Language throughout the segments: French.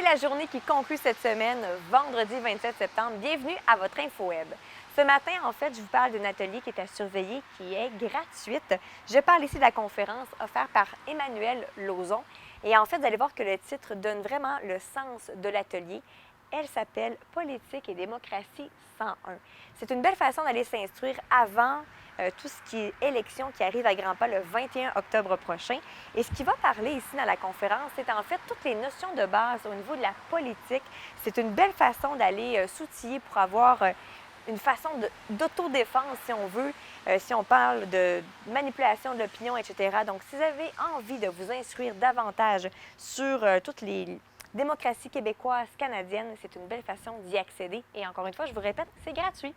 la journée qui conclut cette semaine, vendredi 27 septembre. Bienvenue à votre InfoWeb. Ce matin, en fait, je vous parle d'un atelier qui est à surveiller, qui est gratuite. Je parle ici de la conférence offerte par Emmanuel Lauzon. Et en fait, vous allez voir que le titre donne vraiment le sens de l'atelier. Elle s'appelle « Politique et démocratie 101 ». C'est une belle façon d'aller s'instruire avant tout ce qui est élection qui arrive à grands pas le 21 octobre prochain. Et ce qui va parler ici dans la conférence, c'est en fait toutes les notions de base au niveau de la politique. C'est une belle façon d'aller s'outiller pour avoir une façon d'autodéfense, si on veut, si on parle de manipulation de l'opinion, etc. Donc, si vous avez envie de vous instruire davantage sur toutes les démocraties québécoises, canadiennes, c'est une belle façon d'y accéder. Et encore une fois, je vous répète, c'est gratuit.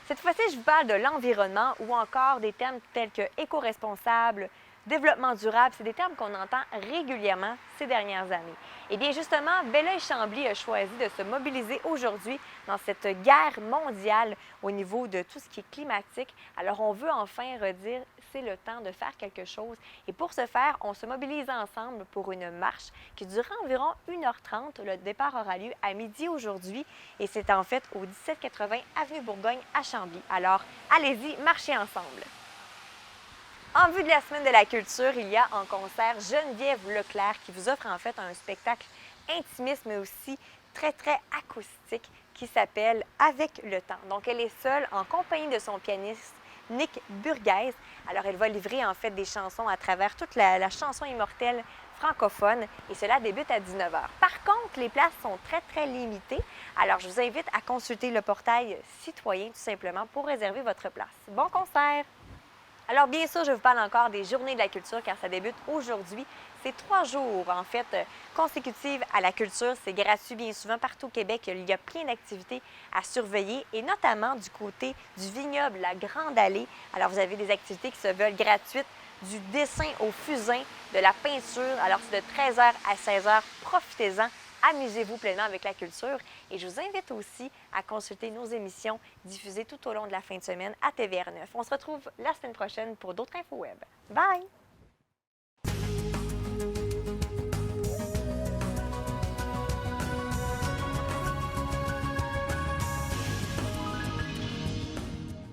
Cette fois-ci, je vous parle de l'environnement ou encore des termes tels que éco-responsable, développement durable. C'est des termes qu'on entend régulièrement ces dernières années. Et bien justement, Belleuil-Chambly a choisi de se mobiliser aujourd'hui dans cette guerre mondiale au niveau de tout ce qui est climatique. Alors, on veut enfin redire, c'est le temps de faire quelque chose. Et pour ce faire, on se mobilise ensemble pour une marche qui durera environ 1h30. Le départ aura lieu à midi aujourd'hui et c'est en fait au 1780 Avenue Bourgogne à Chambly. Alors, allez-y, marchez ensemble. En vue de la Semaine de la culture, il y a en concert Geneviève Leclerc qui vous offre en fait un spectacle intimiste mais aussi très acoustique qui s'appelle « Avec le temps ». Donc, elle est seule en compagnie de son pianiste Nick Burgess. Alors, elle va livrer en fait des chansons à travers toute la chanson immortelle francophone et cela débute à 19h. Par contre, les places sont très limitées. Alors, je vous invite à consulter le portail citoyen tout simplement pour réserver votre place. Bon concert! Alors, bien sûr, je vous parle encore des Journées de la culture car ça débute aujourd'hui. C'est 3 jours, en fait, consécutifs à la culture. C'est gratuit bien souvent partout au Québec. Il y a plein d'activités à surveiller et notamment du côté du vignoble, la Grande Allée. Alors, vous avez des activités qui se veulent gratuites, du dessin au fusain, de la peinture. Alors, c'est de 13h à 16h. Profitez-en. Amusez-vous pleinement avec la culture et je vous invite aussi à consulter nos émissions diffusées tout au long de la fin de semaine à TVR9. On se retrouve la semaine prochaine pour d'autres infos web. Bye!